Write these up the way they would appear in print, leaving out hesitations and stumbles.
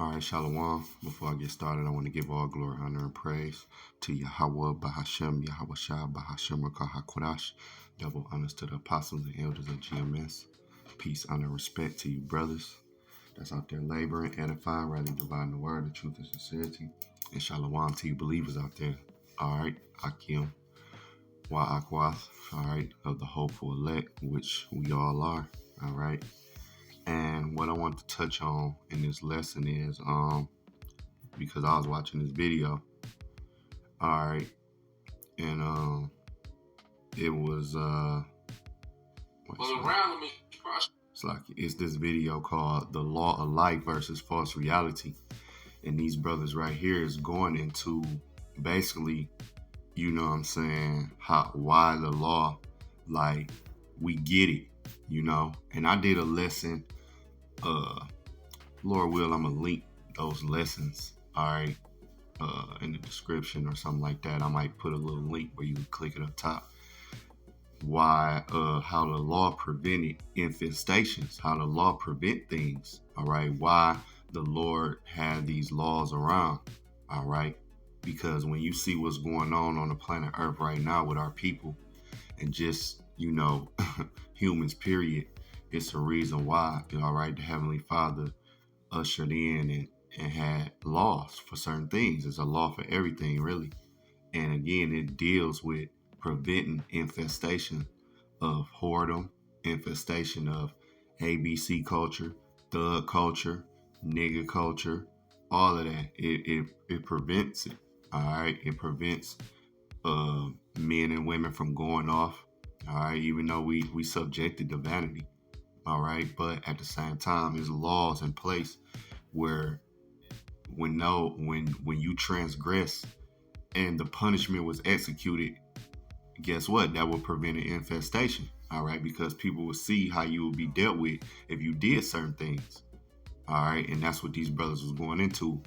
All right, Shalom. Before I get started, I want to give all glory, honor, and praise to Yahweh, Bahashem, Yahweh Shah, Bahashem, Rakah HaKodash. Double honors to the apostles and elders of GMS. Peace, honor, and respect to you, brothers that's out there laboring, edifying, rightly dividing the word, the truth, and sincerity. And Shalom to you believers out there. All right, Akim, Wa'akwath, all right, of the hopeful elect, which we all are. All right. And what I want to touch on in this lesson is, because I was watching this video, all right, and it was it's this video called "The Law of Life versus False Reality," and these brothers right here is going into basically, you know what I'm saying, why the law, like, we get it, you know. And I did a lesson, Lord will, I'm gonna link those lessons, all right, in the description or something like that. I might put a little link where you can click it up top. Why, how the law prevented infestations, how the law prevent things, all right? Why the Lord had these laws around, all right? Because when you see what's going on the planet Earth right now with our people and just, you know, humans, period, it's a reason why, all right, the Heavenly Father ushered in and had laws for certain things. It's a law for everything, really. And again, it deals with preventing infestation of whoredom, infestation of ABC culture, thug culture, nigger culture, all of that. It prevents it. All right. It prevents men and women from going off. All right. Even though we subjected to vanity. All right. But at the same time, there's laws in place where when you transgress and the punishment was executed, guess what? That would prevent an infestation. All right. Because people will see how you will be dealt with if you did certain things. All right. And that's what these brothers was going into.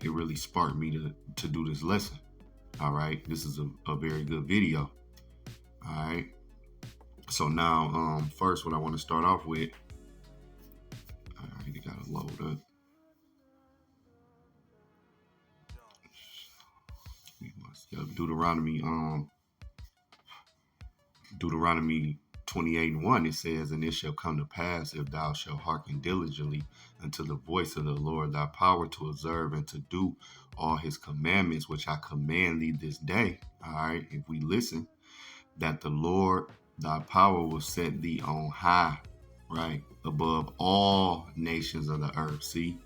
It really sparked me to do this lesson. All right. This is a very good video. All right. So now, first, what I want to start off with, all right, you got to load up. Deuteronomy 28:1, it says, "And it shall come to pass, if thou shalt hearken diligently unto the voice of the Lord thy power, to observe and to do all his commandments, which I command thee this day." All right, if we listen, that the Lord thy power will set thee on high, right, above all nations of the earth. See,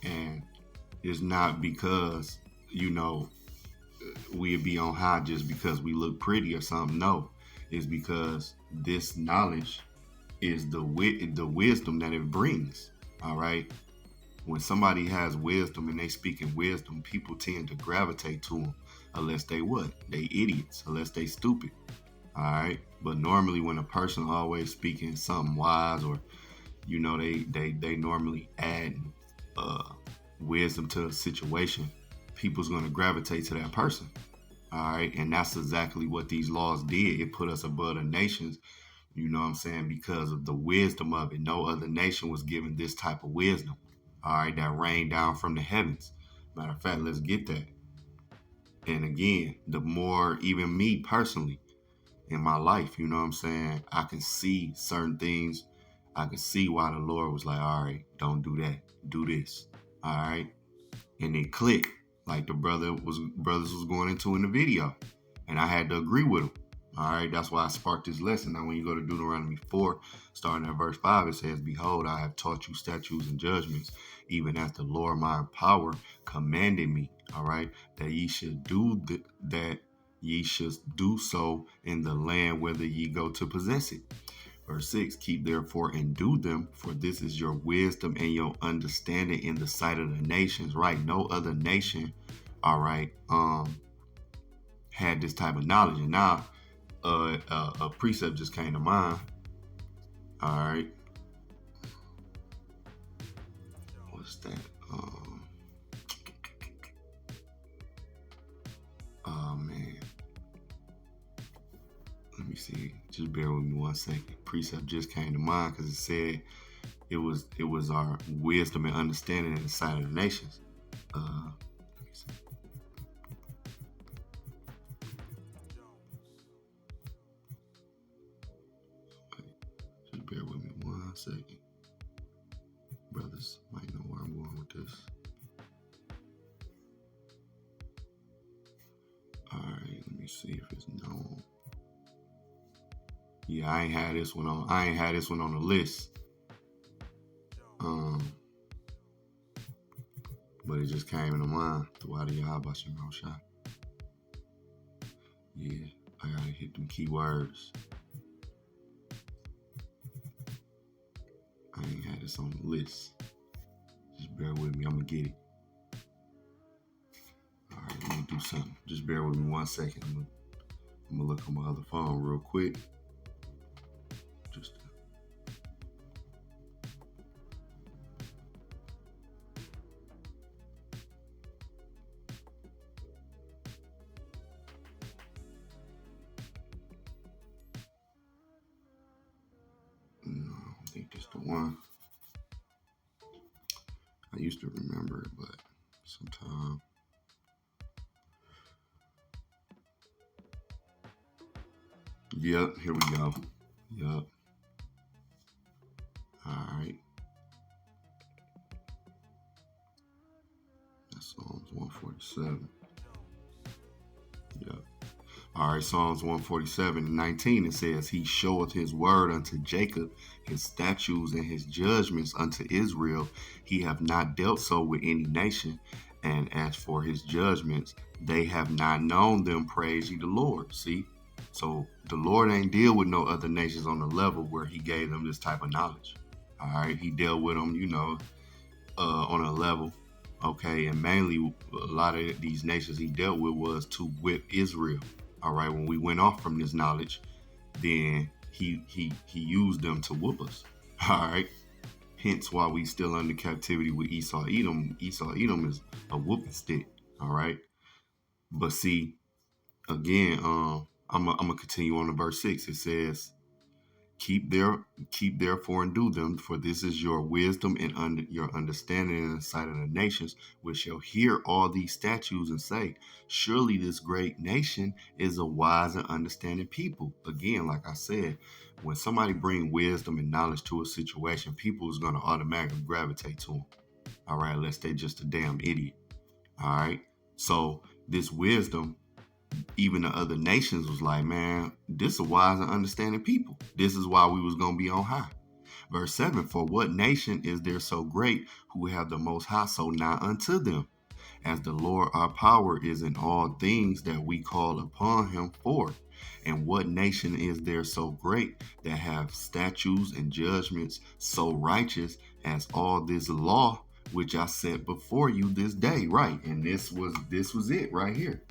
and it's not because, you know, we'd be on high just because we look pretty or something. No, it's because this knowledge is the wisdom that it brings. All right. When somebody has wisdom and they speak in wisdom, people tend to gravitate to them, unless they what? They idiots, unless they stupid. All right. But normally when a person always speaking something wise, or, you know, they normally add wisdom to a situation, people's going to gravitate to that person. All right. And that's exactly what these laws did. It put us above the nations, you know what I'm saying, because of the wisdom of it. No other nation was given this type of wisdom. All right. That rained down from the heavens. Matter of fact, let's get that. And again, the more, even me personally, in my life, you know what I'm saying, I can see certain things. I can see why the Lord was like, all right, don't do that. Do this. All right. And it clicked, like the brothers was going into in the video. And I had to agree with him. All right. That's why I sparked this lesson. Now, when you go to Deuteronomy 4, starting at verse 5, it says, "Behold, I have taught you statutes and judgments, even as the Lord my power commanded me." All right. That ye should do that ye should do so in the land whither ye go to possess it. Verse 6, "Keep therefore and do them, for this is your wisdom and your understanding in the sight of the nations." Right? No other nation, all right, had this type of knowledge. And now a precept just came to mind. All right. What's that? Oh man. Let me see. Just bear with me 1 second. Precept just came to mind because it said, it was our wisdom and understanding in the sight of the nations. Let me see. Just bear with me 1 second. Brothers might know where I'm going with this. Alright, let me see if it's known. Yeah, I ain't had this one on the list. But it just came into mind. Throughout the Yahabashim Roshai. Yeah, I gotta hit them keywords. I ain't had this on the list. Just bear with me, I'm gonna get it. Alright, let me do something. Just bear with me 1 second. I'm gonna look on my other phone real quick. Just no, I don't think that's the one. I used to remember it, but sometimes. Yep, here we go. Yep. Alright. That's Psalms 147. Yep. Alright, Psalms 147:19, it says, He showeth his word unto Jacob, his statutes and his judgments unto Israel. He have not dealt so with any nation. And as for his judgments, they have not known them. Praise ye the Lord. See? So the Lord ain't deal with no other nations on the level where he gave them this type of knowledge. Alright, he dealt with them, on a level. Okay, and mainly a lot of these nations he dealt with was to whip Israel. All right, when we went off from this knowledge, then he used them to whoop us. All right, hence why we still under captivity with Esau Edom. Esau Edom is a whooping stick. All right, but see, again, I'm gonna continue on to verse 6. It says, Keep therefore and do them, for this is your wisdom and your understanding in the sight of the nations, which shall hear all these statutes and say, Surely this great nation is a wise and understanding people. Again, like I said, when somebody bring wisdom and knowledge to a situation, people is gonna automatically gravitate to them. All right, unless they just a damn idiot. All right, so this wisdom, even the other nations was like, man, this is wise and understanding people. This is why we was going to be on high. Verse 7, for what nation is there so great who have the most high so nigh unto them? As the Lord our power is in all things that we call upon him for. And what nation is there so great that have statutes and judgments so righteous as all this law which I set before you this day? Right. And this was it right here.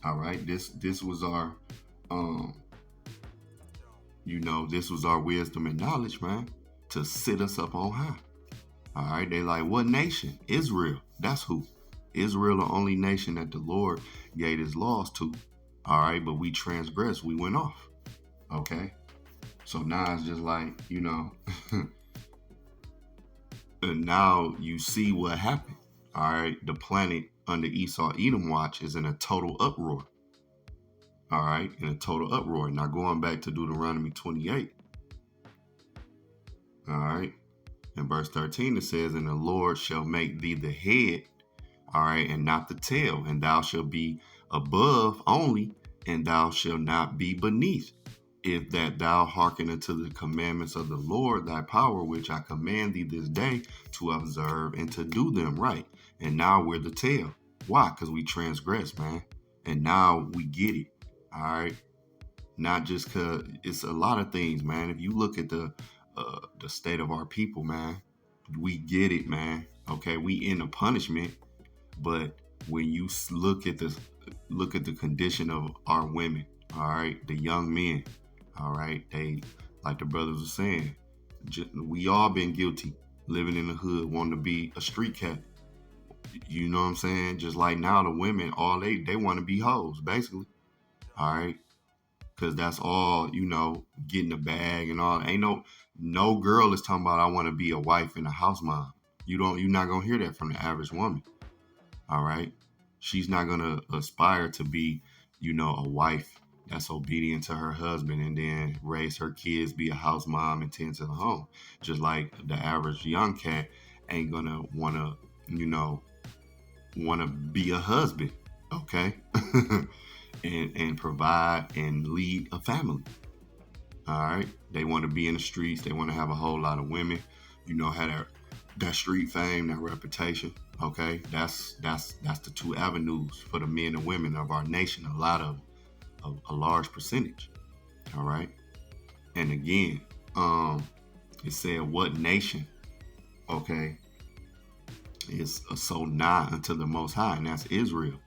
All right, this was our, this was our wisdom and knowledge, man, to sit us up on high. All right, they like, what nation? Israel. That's who. Israel, the only nation that the Lord gave his laws to. All right, but we transgressed. We went off. Okay, so now it's just like, and now you see what happened. All right, the planet under Esau Edom watch is in a total uproar. All right, in a total uproar. Now going back to Deuteronomy 28. All right, in verse 13 it says, And the Lord shall make thee the head, all right, and not the tail, and thou shalt be above only, and thou shalt not be beneath, if that thou hearken unto the commandments of the Lord thy power, which I command thee this day to observe and to do them. Right. And now we're the tail. Why? Because we transgress, man. And now we get it. All right. Not just because it's a lot of things, man. If you look at the state of our people, man, we get it, man. Okay. We in a punishment, but when you look at the condition of our women, all right, the young men, all right, they, like the brothers were saying, we all been guilty, living in the hood, wanting to be a street cat. You know what I'm saying? Just like now the women, all they want to be hoes, basically. All right. Because that's all, getting a bag and all. No girl is talking about I want to be a wife and a house mom. You're not gonna hear that from the average woman. All right. She's not gonna aspire to be, a wife that's obedient to her husband and then raise her kids, be a house mom and tend to the home. Just like the average young cat ain't gonna wanna be a husband, okay? and provide and lead a family. All right. They want to be in the streets. They want to have a whole lot of women, have that street fame, that reputation. Okay. That's the two avenues for the men and women of our nation. A lot of a large percentage. All right. And again, it said what nation, okay, is so nigh unto the Most High, and that's Israel.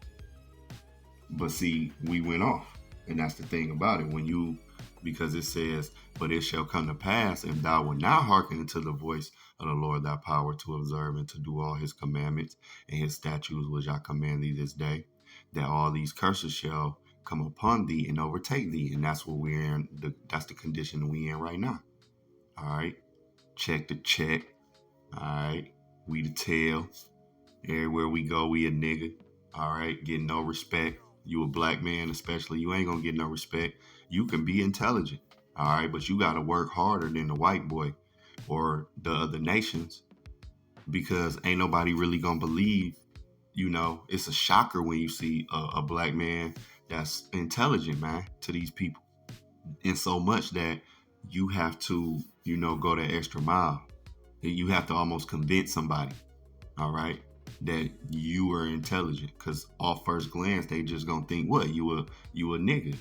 But see, we went off, and that's the thing about it. Because it says, but it shall come to pass, if thou wilt not hearken unto the voice of the Lord thy power to observe and to do all his commandments and his statutes which I command thee this day, that all these curses shall come upon thee and overtake thee. And that's what we're in. That's the condition we're in right now. All right. Check the check. All right. We the tail. Everywhere we go, we a nigga. All right. Getting no respect. You a black man, especially, you ain't gonna get no respect. You can be intelligent, all right, but you gotta work harder than the white boy or the other nations, because ain't nobody really gonna believe. It's a shocker when you see a black man that's intelligent, man, to these people, and so much that you have to, go the extra mile. You have to almost convince somebody, all right, that you are intelligent, because off first glance they just gonna think, what, you a nigga,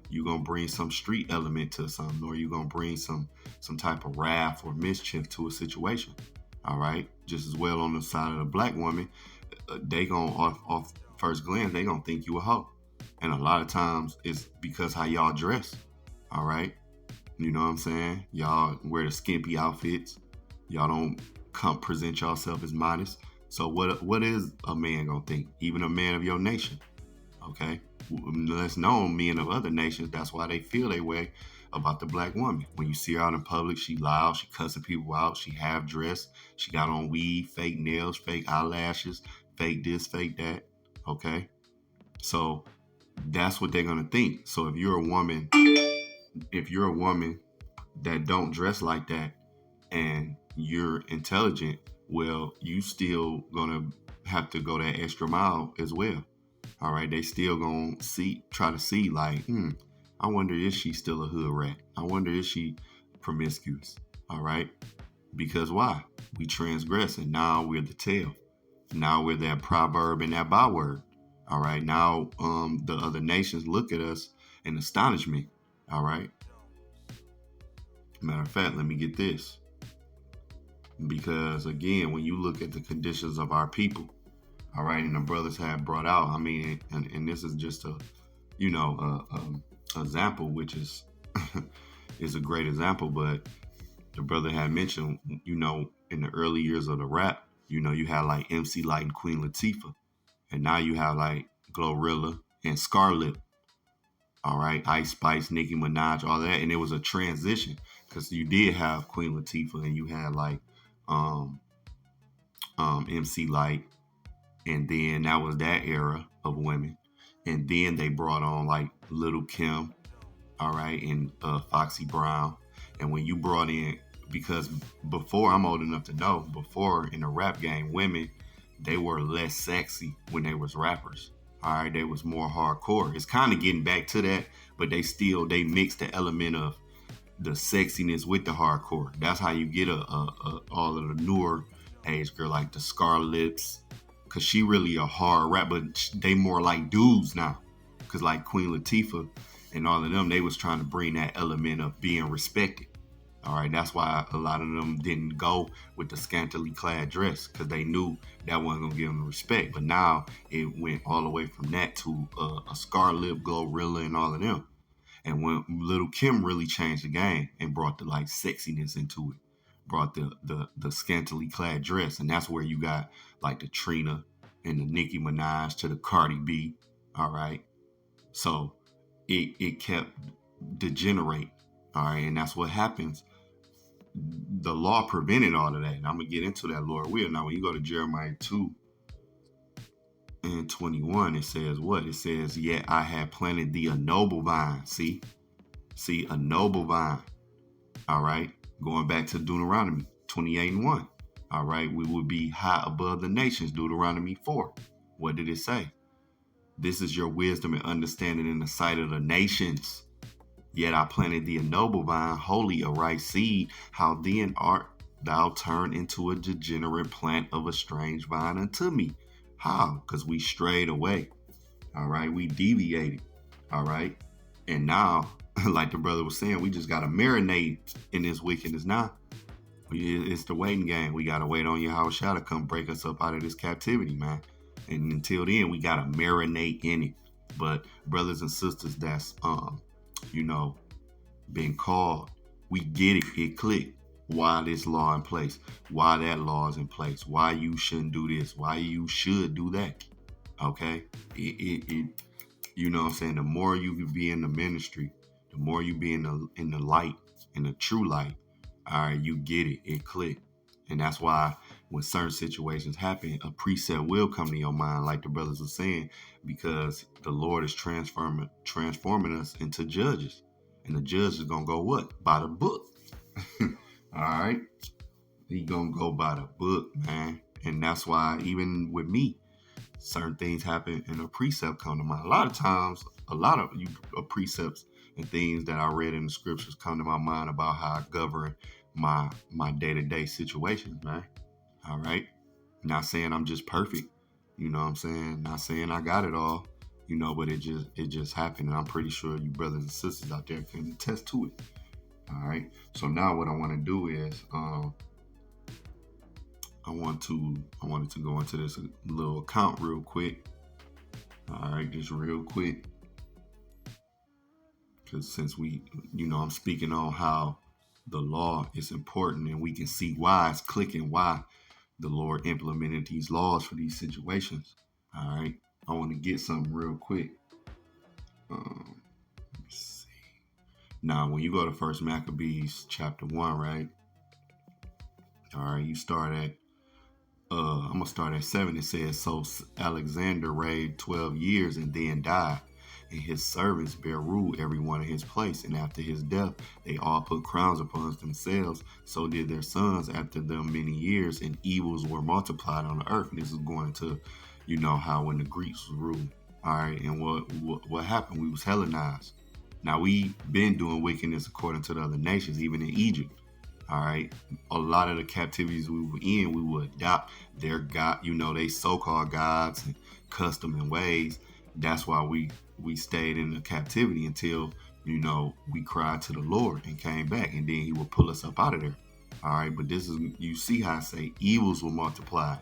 you gonna bring some street element to something, or you gonna bring some type of wrath or mischief to a situation. All right. Just as well on the side of the black woman, they gonna off first glance they gonna think you a hoe, and a lot of times it's because how y'all dress. All right. You know what I'm saying? Y'all wear the skimpy outfits. Y'all don't present yourself as modest. So what is a man gonna think? Even a man of your nation, okay? Let's know men of other nations. That's why they feel their way about the black woman. When you see her out in public, she loud, she cussing people out, she half dressed, she got on weave, fake nails, fake eyelashes, fake this, fake that, okay? So that's what they're gonna think. So if you're a woman that don't dress like that and you're intelligent, well, you still gonna have to go that extra mile as well. All right, they still gonna try to see like, I wonder if she's still a hood rat. I wonder if she promiscuous. All right, because why? We transgress, and now we're the tail. Now we're that proverb and that byword. All right, now the other nations look at us in astonishment. All right. Matter of fact, let me get this. Because again, when you look at the conditions of our people, all right, and the brothers have brought out, I mean, and this is just a example, which is is a great example, but the brother had mentioned, in the early years of the rap, you had like MC Lyte and Queen Latifah, and now you have like Glorilla and Scarlett, all right, Ice Spice, Nicki Minaj, all that, and it was a transition because you did have Queen Latifah and you had like MC Lyte, and then that was that era of women, and then they brought on like Little Kim, all right, and Foxy Brown, and when you brought in, because before, I'm old enough to know, before in the rap game, women, they were less sexy when they was rappers. All right, they was more hardcore. It's kind of getting back to that, but they mixed the element of the sexiness with the hardcore. That's how you get all of the newer age girl like the Scarletts, cause she really a hard rap, but they more like dudes now. Cause like Queen Latifah and all of them, they was trying to bring that element of being respected. All right, that's why a lot of them didn't go with the scantily clad dress, because they knew that wasn't gonna give them respect. But now it went all the way from that to a Scarlett, Glorilla, and all of them. And when Little Kim really changed the game and brought the like sexiness into it, brought the scantily clad dress, and that's where you got like the Trina and the Nicki Minaj to the Cardi B. All right, so it kept degenerate. All right, and that's what happens. the law prevented all of that. And I'm going to get into that, Lord will. Now, when you go to Jeremiah 2:21, it says what? It says, yet I had planted thee a noble vine. See, a noble vine. All right. Going back to Deuteronomy 28:1. All right. We will be high above the nations. Deuteronomy 4. What did it say? This is your wisdom and understanding in the sight of the nations. Yet I planted thee a noble vine, holy, a right seed. How then art thou turned into a degenerate plant of a strange vine unto me? How? Because we strayed away. All right. We deviated. All right. And now, like the brother was saying, we just got to marinate in this wickedness now. It's the waiting game. We got to wait on Yahushua to come break us up out of this captivity, man. And until then, we got to marinate in it. But brothers and sisters, that's, been called, we get it. It clicked. Why this law in place? Why that law is in place? Why you shouldn't do this? Why you should do that? Okay? You know what I'm saying? The more you can be in the ministry, the more you be in the light, in the true light, all right, you get it. It clicked. And that's why when certain situations happen, a precept will come to your mind, like the brothers are saying, because the Lord is transforming us into judges. And the judge is going to go what? By the book. All right? He going to go by the book, man. And that's why even with me, certain things happen and a precept come to mind. A lot of times, precepts and things that I read in the scriptures come to my mind about how I govern my day-to-day situations, man. All right. Not saying I'm just perfect. You know what I'm saying? Not saying I got it all, but it just happened. And I'm pretty sure you brothers and sisters out there can attest to it. All right. So now what I want to do is, I wanted to go into this little account real quick. All right, just real quick. Because since I'm speaking on how the law is important and we can see why it's clicking, why the Lord implemented these laws for these situations. All right, I want to get something real quick. Let me see. Now, when you go to First Maccabees chapter 1, right? All right, you start at I'm gonna start at 7. It says, so Alexander reigned 12 years and then died, and his servants bare rule every one in his place. And after his death, they all put crowns upon themselves. So did their sons after them many years, and evils were multiplied on the earth. And this is going to, how when the Greeks ruled. All right, and what happened? We was Hellenized. Now we been doing wickedness according to the other nations, even in Egypt. All right. A lot of the captivities we were in, we would adopt their God, they so-called gods and custom and ways. That's why we stayed in the captivity until, we cried to the Lord and came back, and then he will pull us up out of there. All right. But this is, you see how I say evils will multiply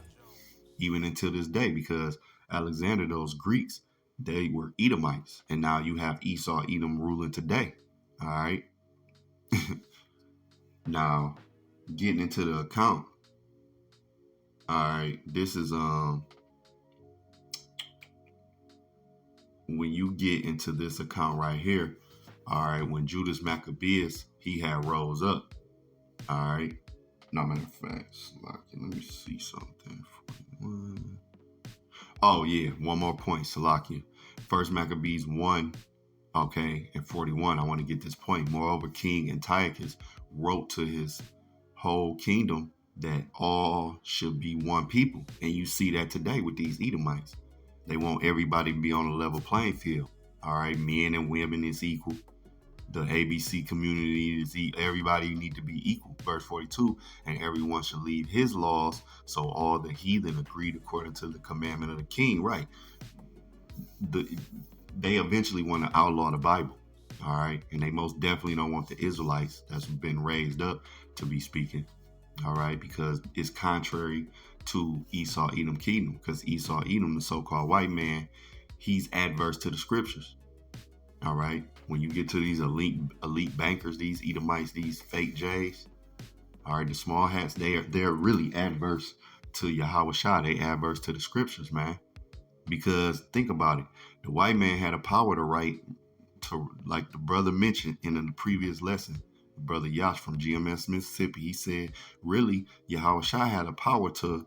even until this day, because Alexander, those Greeks, they were Edomites. And now you have Esau, Edom ruling today. All right. Now, getting into the account. All right, this is when you get into this account right here. All right, when Judas Maccabeus, he had rose up. All right. No, matter of fact, let me see something. 41. Oh yeah, one more point, Salakia. First Maccabees 1. Okay, and 41. I want to get this point. Moreover, King Antiochus wrote to his whole kingdom that all should be one people. And you see that today with these Edomites. They want everybody to be on a level playing field. All right, men and women is equal. The ABC community is everybody need to be equal. Verse 42, and everyone should leave his laws. So all the heathen agreed according to the commandment of the king. Right. They eventually want to outlaw the Bible. All right. And they most definitely don't want the Israelites that's been raised up to be speaking. All right. Because it's contrary to Esau, Edom, kingdom. Because Esau, Edom, the so-called white man, he's adverse to the scriptures. All right. When you get to these elite bankers, these Edomites, these fake J's, all right, the small hats, they're really adverse to Yahushua. They adverse to the scriptures, man. Because think about it. The white man had a power to write, to, like the brother mentioned in the previous lesson, Brother Yash from GMS Mississippi, he said, really, Yahweh Shai had a power to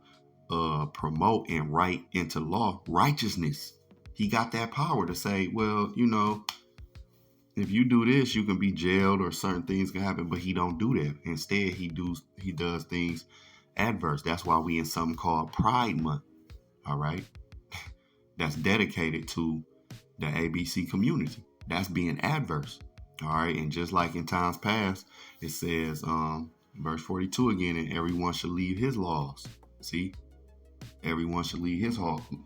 promote and write into law righteousness. He got that power to say, well, if you do this, you can be jailed or certain things can happen, but he don't do that. Instead, he does things adverse. That's why we in something called Pride Month. All right. That's dedicated to the ABC community. That's being adverse. All right. And just like in times past, it says, verse 42 again, and everyone should leave his laws. See, everyone should leave his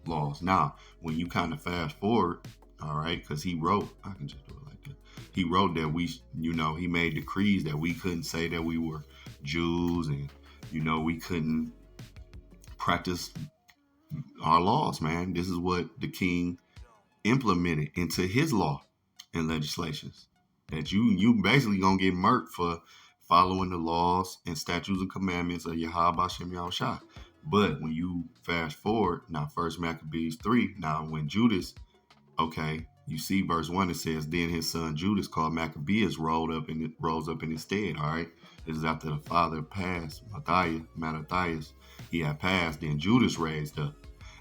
laws. Now, when you kind of fast forward, all right, because he wrote, I can just do it like that. He wrote that he made decrees that we couldn't say that we were Jews, and, we couldn't practice our laws, man. This is what the king implemented into his law and legislations. That you basically gonna get murked for following the laws and statutes and commandments of Yahweh Bashem Yahushua. But when you fast forward, now First Maccabees 3, now when Judas, okay, you see verse 1, it says, then his son Judas, called Maccabeus, rose up in his stead. All right. This is after the father passed, Mattathias, he had passed, then Judas raised up.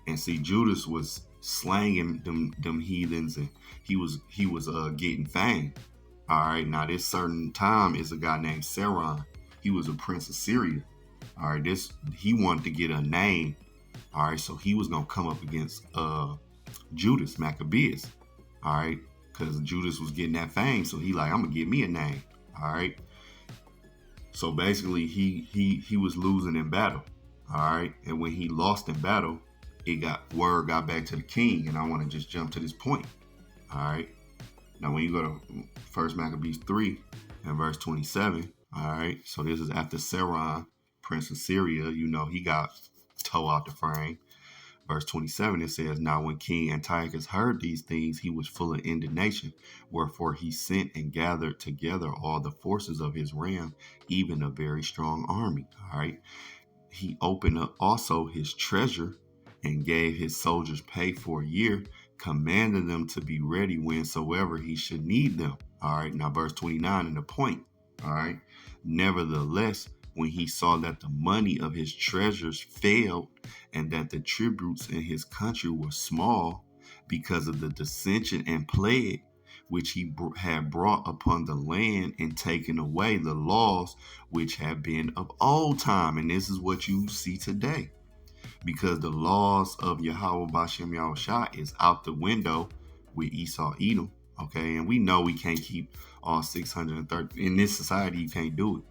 And see, Judas was slanging them heathens, and he was getting fame. All right, now this certain time is a guy named Seron. He was a prince of Syria. All right, he wanted to get a name. All right, so he was gonna come up against Judas Maccabeus. All right, because Judas was getting that fame, so he like, I'm gonna get me a name. All right, so basically he was losing in battle. All right, and when he lost in battle, word got back to the king, and I want to just jump to this point. All right. Now, when you go to First Maccabees 3 and verse 27, all right, so this is after Seron, prince of Syria, he got towed out the frame. Verse 27, it says, now when King Antiochus heard these things, he was full of indignation, wherefore he sent and gathered together all the forces of his realm, even a very strong army. All right. He opened up also his treasure and gave his soldiers pay for a year, commanding them to be ready whensoever he should need them. All right, now verse 29 and the point. All right, nevertheless, when he saw that the money of his treasures failed and that the tributes in his country were small because of the dissension and plague which he had brought upon the land, and taken away the laws which had been of old time. And this is what you see today. Because the laws of Yahweh Bashem Yahushua is out the window with Esau Edom. Okay, and we know we can't keep all 630. In this society, you can't do it.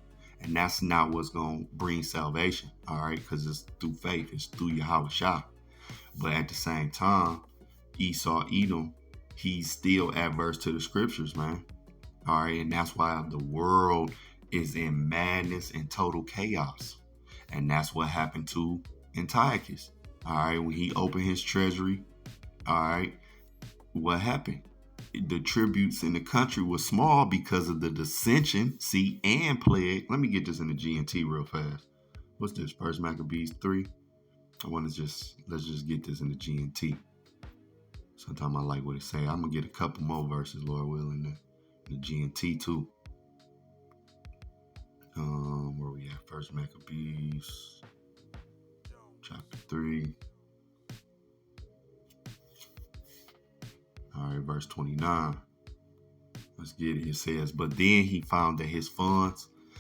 And that's not what's going to bring salvation. All right, because it's through faith. It's through Yahweh Shah. But at the same time, Esau Edom, he's still adverse to the scriptures, man. All right, and that's why the world is in madness and total chaos. And that's what happened to Antiochus. All right, when he opened his treasury, all right, what happened? The tributes in the country were small because of the dissension, and plague. Let me get this in the GNT real fast. What's this? First Maccabees 3. Let's just get this in the GNT. Sometimes I like what it say. I'm gonna get a couple more verses, Lord willing, in the GNT too. Where we at? First Maccabees chapter 3. All right, verse 29. Let's get it. It says, but then he found that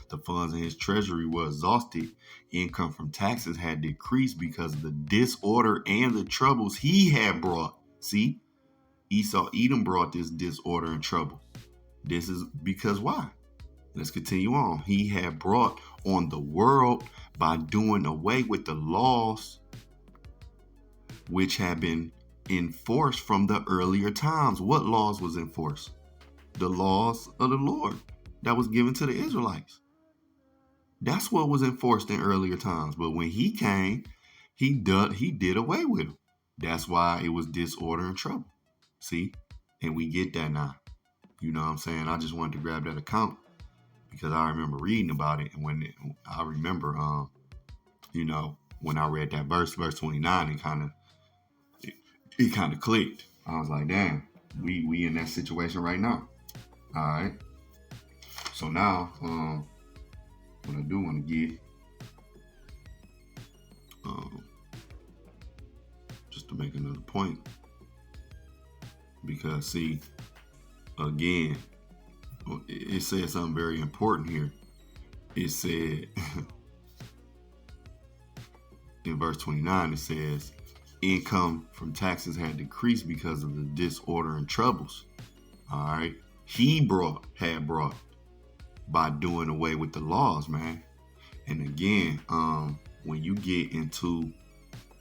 the funds in his treasury were exhausted. Income from taxes had decreased because of the disorder and the troubles he had brought. See, Esau Edom brought this disorder and trouble. This is because why? Let's continue on. He had brought on the world by doing away with the laws which had been enforced from the earlier times. What laws was enforced? The laws of the Lord that was given to the Israelites. That's what was enforced in earlier times. But when he came, he did away with them. That's why it was disorder and trouble. See? And we get that now. You know what I'm saying? I just wanted to grab that account because I remember reading about it. And when when I read that verse 29, it kind of clicked. I was like, damn, we in that situation right now. All right. So now, what I do want to get, um, just to make another point, because see, again, it says something very important here. It said in verse 29, it says, income from taxes had decreased because of the disorder and troubles. All right. Had brought by doing away with the laws, man. And again, when you get into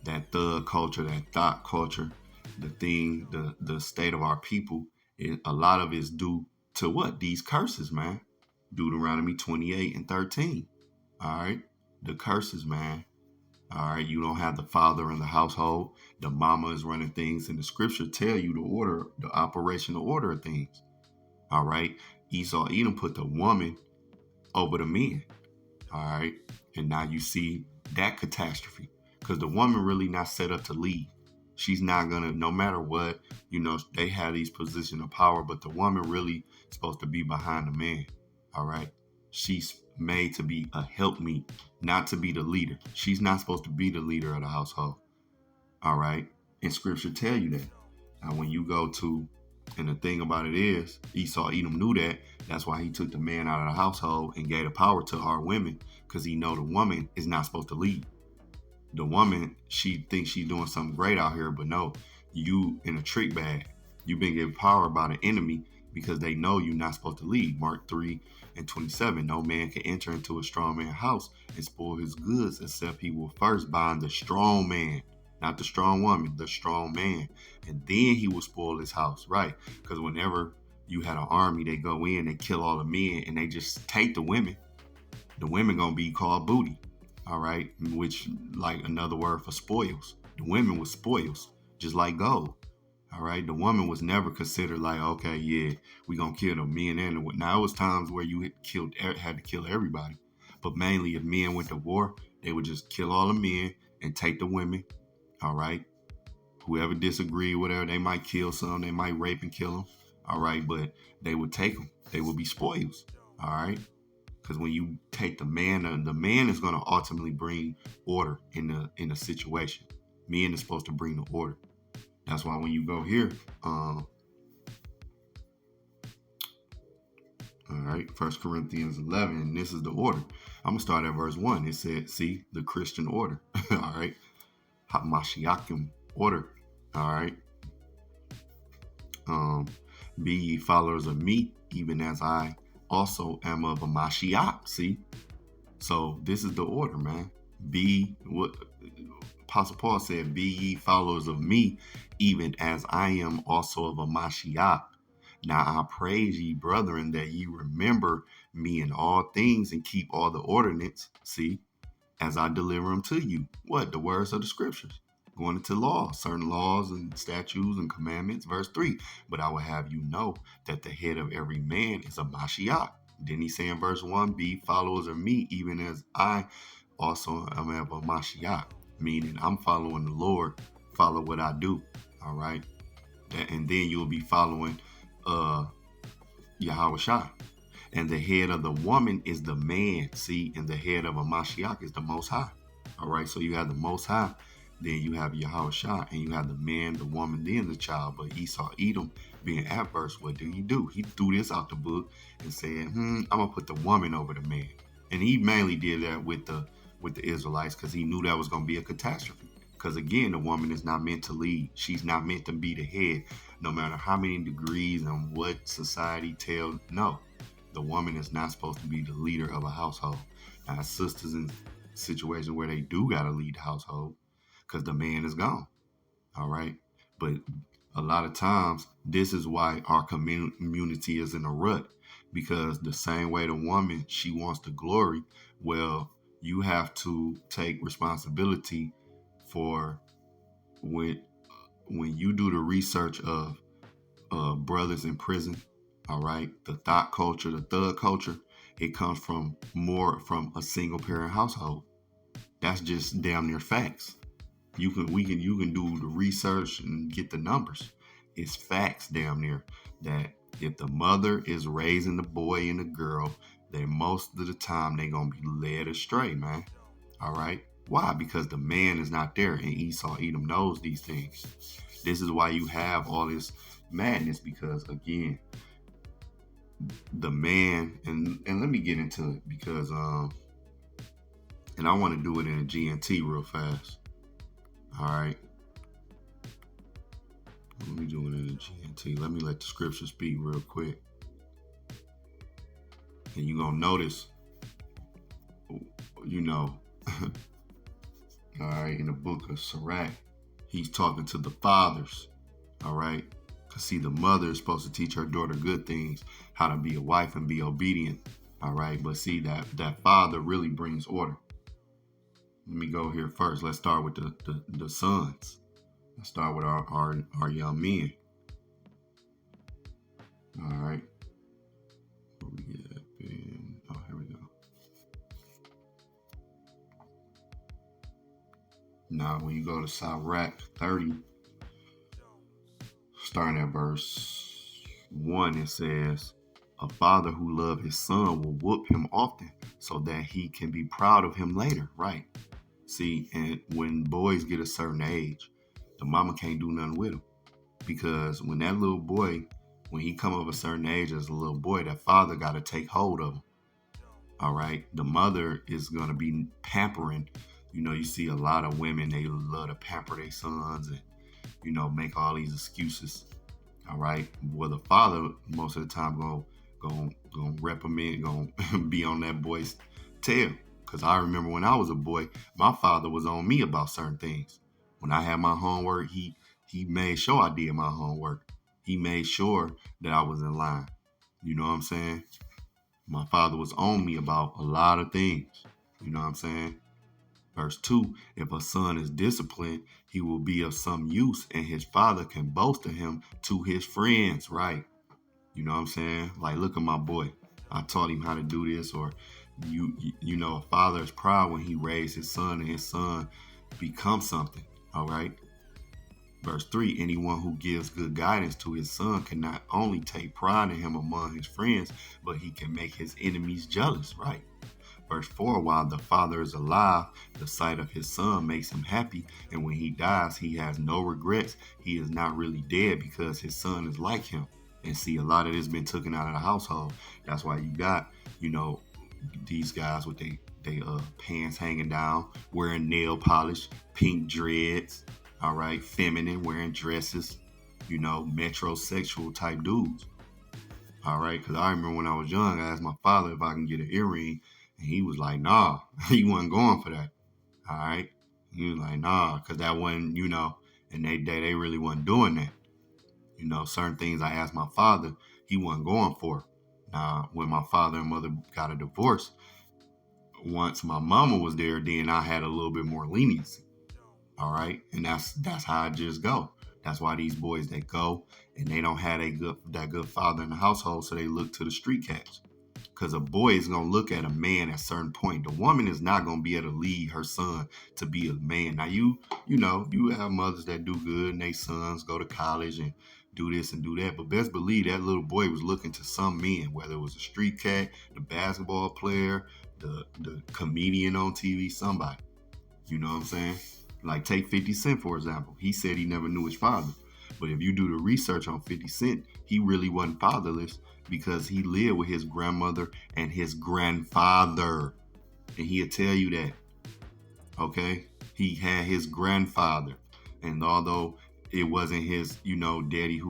that thug culture, that thought culture, the state of our people, a lot of it's due to what? These curses, man. Deuteronomy 28 and 13. All right. The curses, man. All right. You don't have the father in the household. The mama is running things, and the scripture tell you the operational order of things. All right. Esau, Edom put the woman over the men. All right. And now you see that catastrophe, because the woman really not set up to lead. She's not going to, no matter what, they have these positions of power, but the woman really supposed to be behind the man. All right. She's made to be a helpmeet, not to be the leader. She's not supposed to be the leader of the household. All right. And scripture tell you that. Now, when you go to, and the thing about it is, Esau, Edom knew that. That's why he took the man out of the household and gave the power to our women, because he know the woman is not supposed to lead. The woman, she thinks she's doing something great out here, but no, you in a trick bag. You've been given power by the enemy because they know you're not supposed to lead. Mark 3 and 27, no man can enter into a strong man's house and spoil his goods except he will first bind the strong man. Not the strong woman, the strong man. And then he will spoil his house, right? Because whenever you had an army, they go in, they kill all the men, and they just take the women. The women gonna be called booty, all right? Which, like another word for spoils. The women was spoils, just like gold, all right? The woman was never considered like, okay, yeah, we gonna kill the men and the women. Now, it was times where you had to kill everybody. But mainly, if men went to war, they would just kill all the men and take the women. All right. Whoever disagreed, whatever, they might kill some, they might rape and kill them. All right. But they would take them. They would be spoils. All right. Because when you take the man is going to ultimately bring order in a situation. Men is supposed to bring the order. That's why when you go here, all right, 1 Corinthians 11, and this is the order. I'm going to start at verse 1. It said, see, the Christian order. All right. Hamashiachim order. All right. Be ye followers of me, even as I also am of a Mashiach. See? So this is the order, man. Be what Apostle Paul said, be ye followers of me, even as I am also of a Mashiach. Now I praise ye, brethren, that ye remember me in all things and keep all the ordinance. See? As I deliver them to you. What? The words of the scriptures. Going into law, certain laws and statutes and commandments. Verse 3. But I will have you know that the head of every man is a Mashiach. Then he say in verse 1, be followers of me, even as I also am of a Mashiach. Meaning I'm following the Lord. Follow what I do. All right. And then you'll be following Yahweh Shai. And the head of the woman is the man. See, and the head of a Mashiach is the Most High. All right, so you have the Most High, then you have Yahweh Shai, and you have the man, the woman, then the child. But Esau, Edom, being adverse, what do? He threw this out the book and said, I'm going to put the woman over the man. And he mainly did that with the Israelites because he knew that was going to be a catastrophe. Because again, the woman is not meant to lead. She's not meant to be the head, no matter how many degrees and what society tells. No. The woman is not supposed to be the leader of a household. Now, sisters in situations where they do got to lead the household because the man is gone. All right. But a lot of times, this is why our community is in a rut, because the same way the woman, she wants the glory. Well, you have to take responsibility for when you do the research of brothers in prison. All right. The thought culture, the thug culture, it comes from a single parent household. That's just damn near facts. You can do the research and get the numbers. it's facts damn near that if the mother is raising the boy and the girl, then most of the time they gonna be led astray, man. All right. Why? Because the man is not there, and Esau Edom knows these things. This is why you have all this madness, because again, the man, and let me get into it, because and I want to do it in a GNT real fast. All right. Let me do it in a GNT. Let me let the scripture speak real quick. And you're going to notice, all right, in the book of Sirach, he's talking to the fathers, all right? Because, see, the mother is supposed to teach her daughter good things, how to be a wife and be obedient, all right? But see, that father really brings order. Let me go here first. Let's start with the sons. Let's start with our young men. All right. Where we at? Oh, here we go. Now, when you go to Sirach 30, starting at verse 1, it says, a father who loves his son will whoop him often so that he can be proud of him later, right? See, and when boys get a certain age, the mama can't do nothing with him. Because when that little boy, when he come of a certain age as a little boy, that father got to take hold of him. All right. The mother is going to be pampering. You see a lot of women, they love to pamper their sons and, make all these excuses. All right. Well, the father, most of the time, going reprimand, going to be on that boy's tail. Because I remember when I was a boy, my father was on me about certain things. When I had my homework, he made sure I did my homework. He made sure that I was in line. You know what I'm saying? My father was on me about a lot of things. You know what I'm saying? Verse 2, if a son is disciplined, he will be of some use, and his father can boast of him to his friends, right? You know what I'm saying? Like, look at my boy. I taught him how to do this. Or, a father is proud when he raised his son and his son becomes something, all right? Verse 3, anyone who gives good guidance to his son can not only take pride in him among his friends, but he can make his enemies jealous, right? Verse 4, while the father is alive, the sight of his son makes him happy, and when he dies, he has no regrets. He is not really dead because his son is like him. And see, a lot of this has been taken out of the household. That's why you got, these guys with they pants hanging down, wearing nail polish, pink dreads, all right, feminine, wearing dresses, metrosexual type dudes. All right, because I remember when I was young, I asked my father if I can get an earring, and he was like, nah, he wasn't going for that. All right, he was like, nah, because that wasn't, in that day, they really wasn't doing that. Certain things I asked my father, he wasn't going for. Now, when my father and mother got a divorce, once my mama was there, then I had a little bit more leniency. All right. And that's how I just go. That's why these boys, they go and they don't have that good father in the household. So they look to the street cats. Because a boy is going to look at a man at a certain point. The woman is not going to be able to lead her son to be a man. Now, you have mothers that do good and their sons go to college and do this and do that. But best believe that little boy was looking to some men, whether it was a street cat, the basketball player, the comedian on TV, somebody. You know what I'm saying? Like, take 50 Cent, for example. He said he never knew his father. But if you do the research on 50 Cent, he really wasn't fatherless because he lived with his grandmother and his grandfather. And he'll tell you that. Okay? He had his grandfather. And although it wasn't his, daddy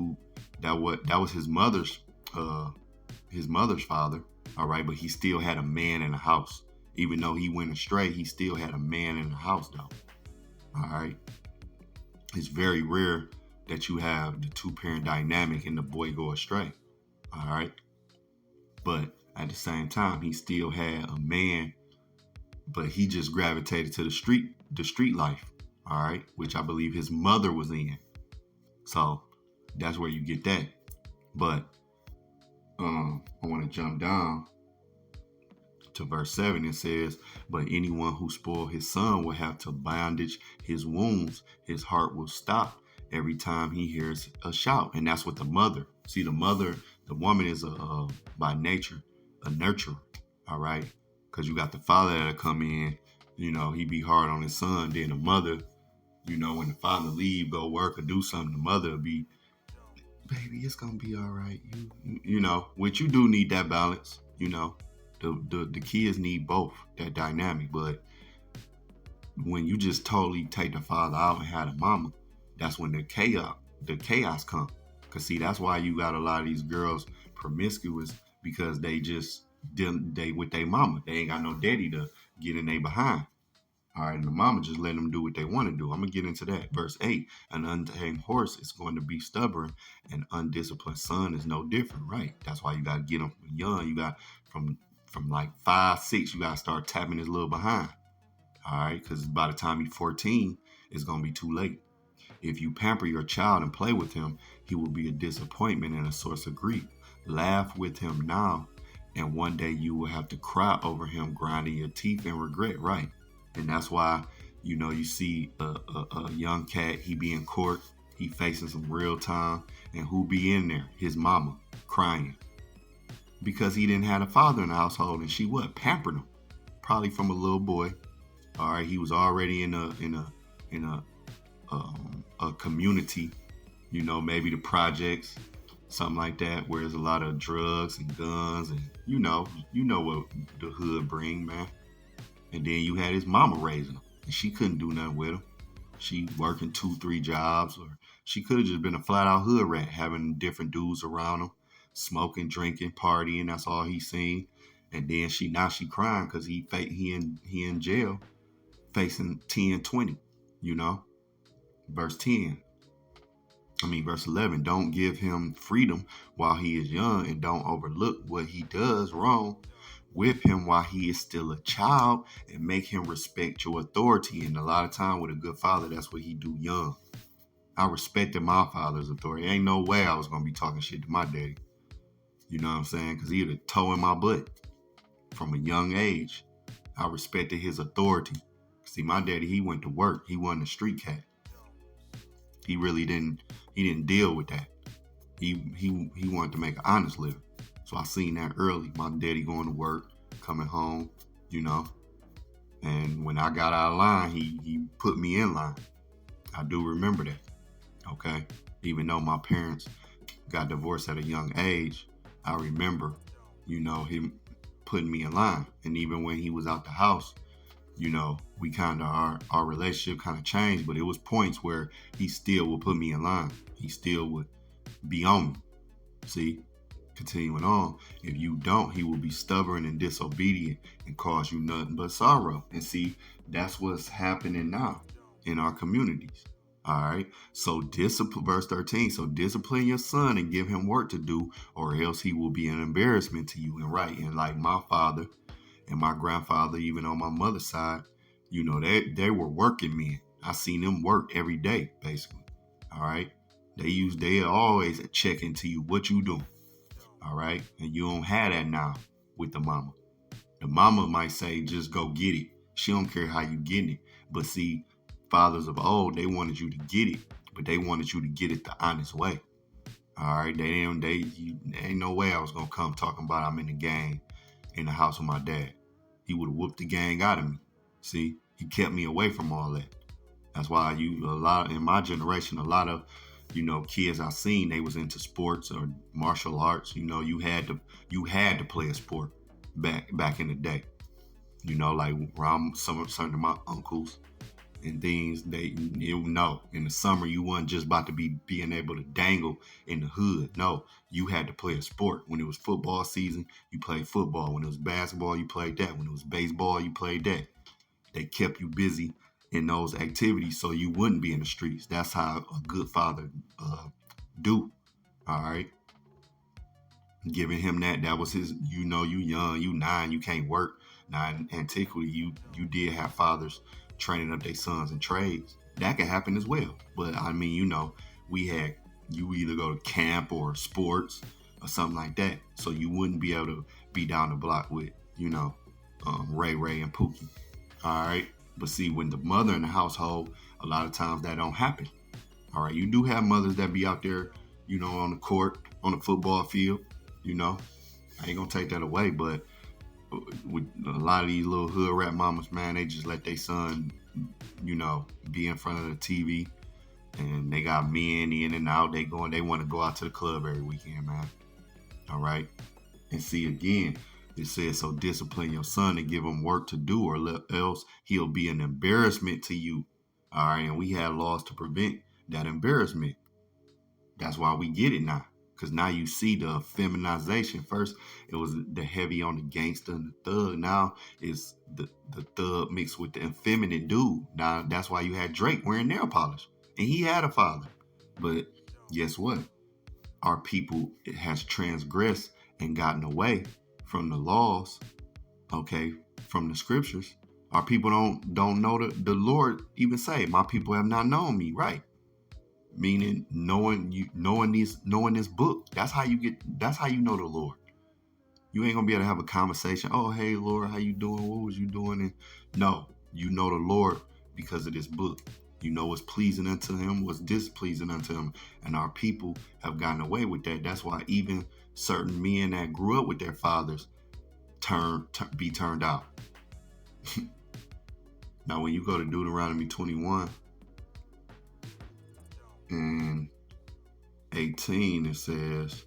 that was his mother's father, all right, but he still had a man in the house. Even though he went astray, he still had a man in the house, though. All right. It's very rare that you have the two-parent dynamic and the boy go astray. All right. But at the same time, he still had a man, but he just gravitated to the street life. All right. Which I believe his mother was in. So that's where you get that. But I want to jump down to verse 7. It says, but anyone who spoil his son will have to bandage his wounds. His heart will stop every time he hears a shout. And that's what the mother. See, the woman is by nature a nurturer. All right, because you got the father that'll come in. He be hard on his son. Then the mother, when the father leave, go work or do something, the mother will be, baby, it's gonna be all right. Which you do need that balance. The kids need both, that dynamic. But when you just totally take the father out and have the mama, that's when the chaos come. Cause see, that's why you got a lot of these girls promiscuous, because they with their mama. They ain't got no daddy to get in their behind. All right, and the mama just let them do what they want to do. I'm gonna get into that. Verse 8: an untamed horse is going to be stubborn, an undisciplined son is no different, right? That's why you gotta get them young. You got from like 5, 6, you gotta start tapping his little behind. All right, because by the time he's 14, it's gonna be too late. If you pamper your child and play with him, he will be a disappointment and a source of grief. Laugh with him now, and one day you will have to cry over him, grinding your teeth in regret, right? And that's why, you see a young cat, he be in court, he facing some real time, and who be in there? His mama, crying. Because he didn't have a father in the household, and she pampered him. Probably from a little boy. All right, he was already in a community, maybe the projects, something like that, where there's a lot of drugs and guns, and you know what the hood bring, man. And then you had his mama raising him, and she couldn't do nothing with him. She working 2, 3 jobs, or she could have just been a flat out hood rat, having different dudes around him, smoking, drinking, partying. That's all he seen. And then she crying because he in jail, facing 10, 20. Verse 11, don't give him freedom while he is young, and don't overlook what he does wrong. Whip him while he is still a child, and make him respect your authority. And a lot of time with a good father, that's what he do young. I respected my father's authority. Ain't no way I was going to be talking shit to my daddy. You know what I'm saying? Because he had a toe in my butt from a young age. I respected his authority. See, my daddy, he went to work. He wasn't a street cat. He really didn't deal with that. He wanted to make an honest living. So I seen that early. My daddy going to work, coming home, And when I got out of line, he put me in line. I do remember that. Okay. Even though my parents got divorced at a young age, I remember, him putting me in line. And even when he was out the house, we kind of, our relationship kind of changed, but it was points where he still would put me in line. He still would be on me. See, continuing on, if you don't, he will be stubborn and disobedient and cause you nothing but sorrow. And see, that's what's happening now in our communities. All right. So discipline, verse 13. So discipline your son and give him work to do, or else he will be an embarrassment to you. And right. And like my father and my grandfather, even on my mother's side, they were working men. I seen them work every day, basically. All right. They always check into you, what you doing. All right. And you don't have that now with the mama. The mama might say, just go get it. She don't care how you getting it. But see, fathers of old, they wanted you to get it, but they wanted you to get it the honest way. All right. They ain't no way I was going to come talking about I'm in the gang in the house with my dad. He would have whooped the gang out of me. See, he kept me away from all that. That's why in my generation, a lot of, kids I seen, they was into sports or martial arts. You had to play a sport back in the day. Like around some of my uncles and things, in the summer you wasn't just about to be being able to dangle in the hood. No, you had to play a sport. When it was football season, you played football. When it was basketball, you played that. When it was baseball, you played that. They kept you busy in those activities so you wouldn't be in the streets. That's how a good father do. All right. Giving him that was his, you young, you 9, you can't work. Now, in antiquity, you did have fathers training up their sons in trades. That could happen as well. But I mean, we had, you either go to camp or sports or something like that. So you wouldn't be able to be down the block with, Ray and Pookie. All right. But see, when the mother in the household, a lot of times that don't happen. All right, you do have mothers that be out there, on the court, on the football field. I ain't gonna take that away, but with a lot of these little hood rat mamas, man, they just let their son, be in front of the TV, and they got men in and out. They want to go out to the club every weekend, man. All right, and see again, it says, so discipline your son and give him work to do, or else he'll be an embarrassment to you. All right, and we have laws to prevent that embarrassment. That's why we get it now. Because now you see the feminization. First, it was the heavy on the gangster and the thug. Now it's the thug mixed with the effeminate dude. Now that's why you had Drake wearing nail polish. And he had a father. But guess what? Our people has transgressed and gotten away from the laws, okay, from the scriptures. Our people don't know the Lord even say, my people have not known me, right? Meaning knowing this book. That's how you know the Lord. You ain't gonna be able to have a conversation. Oh, hey Lord, how you doing? What was you doing? And no, you know the Lord because of this book. You know what's pleasing unto him, what's displeasing unto him. And our people have gotten away with that. That's why even certain men that grew up with their fathers be turned out. Now, when you go to Deuteronomy 21 and 18, it says,